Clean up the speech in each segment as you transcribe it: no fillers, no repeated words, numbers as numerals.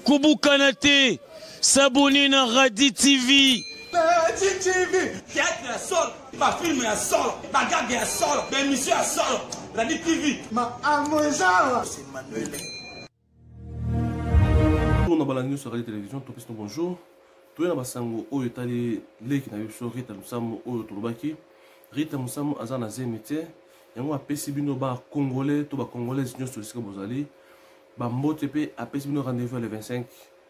Koubou Kanate, s'abonner dans Radi TV. Radi TV. Théâtre à sol, ma film à sol, ma gag à sol, ma émission à sol. Radi TV. Ma amoisa. C'est Manuel. On a balangué sur Radi Télévision, topis bonjour. Tout na basango oyo tali leki na biso Rita Musambo oyo tolobaki. Rita Musambo aza na zemete. Yango apesi bino ba congolais to ba congolais nyonso sika bozali. Ba mbote pe apesi bino rendez-vous le 25.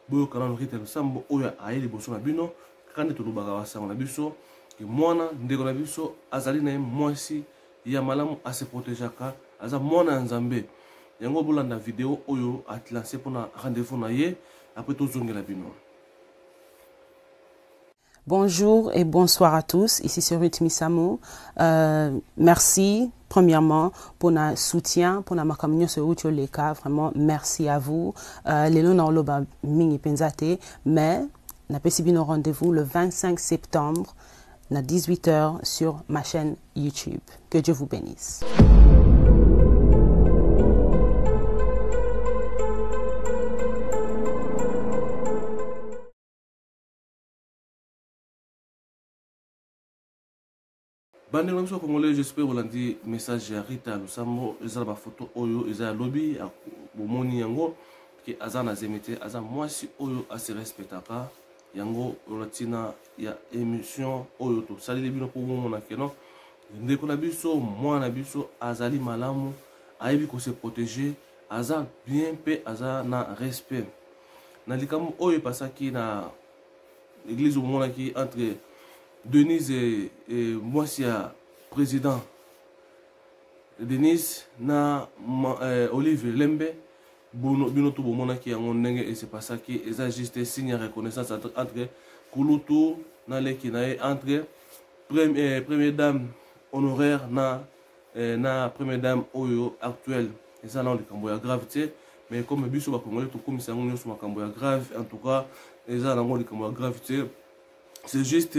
Boyo kana Rita Musambo oyo aye liboso na bino. Kande tolobaka basango na biso. Ke mwana ndeko na biso azali na mwasi ya malamu ase protégeaka. Aza mwana nzambe. Yango bolanda vidéo oyo atlancé pona rendez-vous na ye. Après tozongela bino. Bonjour et bonsoir à tous, ici c'est Rita Musambo. Merci premièrement pour notre soutien, pour notre communion sur Outio Leka, vraiment merci à vous. Les lois n'ont pas mini pensate, mais n'a pas suivi nos rendez-vous le 25 septembre à 18 h sur ma chaîne YouTube. Que Dieu vous bénisse. Bande na biso congolais, j'espère bolandi message ya Rita Musambo eza ba photo oyo eza lobby bomoni yango ke aza na zemete aza mwasi oyo ase respectaka yango olatina ya émission oyo to salile bino po mona keno ndeko na biso mwana biso azali malamu ayebi ko se protéger aza bien pe aza na respect na likambo oyo pasaki na église mona ki entre Denise et moi c'est président Denise na Olive Lembe bino to bomona ki yango ndenge et c'est pas ça qui est juste signe de reconnaissance entre Kulutu na leki na entre première dame honoraire na première dame oyo actuelle et ça là on likambo ya gravité mais comme biso ba congolais to comme ça on yo makambo ya grave en tout cas et ça là on likambo ya gravité c'est juste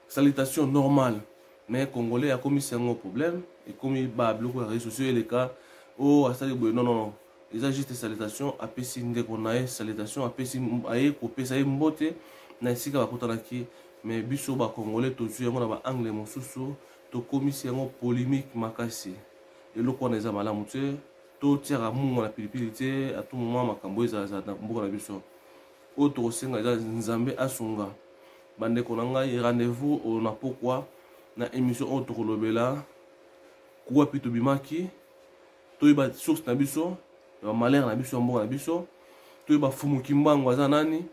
salutation normale mais congolais a commis un problème et comme il va bloquer les réseaux sociaux et les cas oh non ils ont juste salutation a pesi ndeko na salutation a pesi aye ko pesa mbote na sika ba kotana ki mais biso ba congolais to zu yango na ba anglais mosusu to commis un polémique makasi et loko na za malamu te to tira mungu na pilipilité à tout moment makambo za na mboka na biso o to senga za nzambe asunga bande konanga rendez-vous on a pourquoi na émission auto kolobela kuwa pito bimaki to iba source na biso ba malheur na biso mboka na biso to iba fumu kimbango aza nani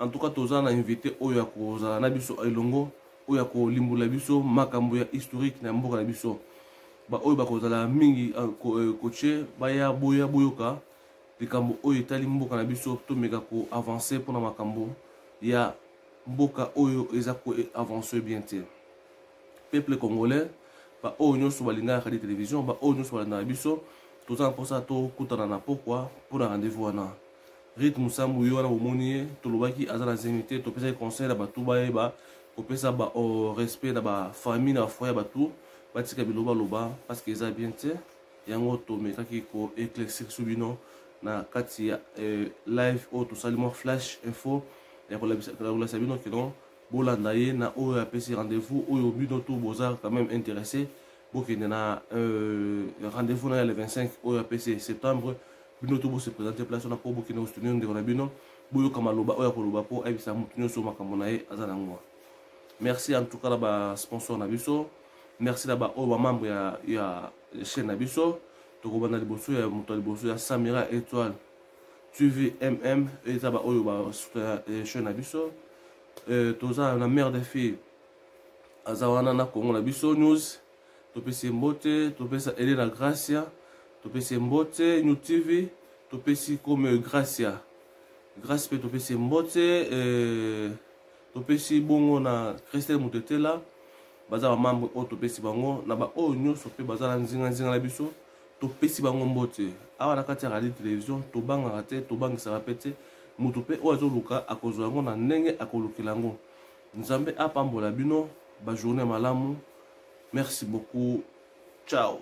en tout cas toza na invité oyo akoza na biso elongo oyo akolimbula biso makambo ya historique na mboka na biso ba oyo bakozala mingi coaché baya boyoka likambo oyo etali mboka na biso to meka ko avancer pour na makambo ya mboka oyo eza ko avancer bien te peuple congolais ba oyo nyonso balinga Radi Télévision ba oyo nyonso balanda biso toza pour ça to kutana na pourquoi pour un rendez-vous wana Rita Musambo yo wana bomoni tolobaki aza na zemité to pesa conseil ba tout ba eba ko pesa ba au respect na ba famille na foyer ba tout batika biloba loba parce que eza bien te yango to mekaki ko éclaircir subino na kati ya live o to salimo flash info et pour la sabino que non bolanda ye na oyo apesi rendez-vous oyo bino tout bozar quand même intéressé pour que na rendez-vous na le 25 oyo apesi septembre bino tout se présenter place na pour bokina au studio de bino boyo kama loba oyo koloba po ebisa mutunyo so makambo na ye azana ngwa. Merci en tout cas la ba sponsor na biso, merci la ba o ba membre ya chaîne na biso to ko bana liboso ya muto liboso ya Samira Étoile TVMM et ça va oyo ba chaîne biso toza na mère des filles azawana na Congo na biso news to pesi mbote to pesa Elena Gracia to pesi mbote New TV to pesi comme Gracia grâce pe to pesi mbote to pesi bongo na Christelle Mutetela baza ba membre o to pesi bango na ba oyo nyonso pe baza na nzinga na biso to pesi bango mbote awa na kati ya Radi Télévision to banga rate to banga sa rapete mutu pe ozo luka akozwa yango na ndenge akolukela yango nzambe apambola bino ba journée malamu merci beaucoup ciao.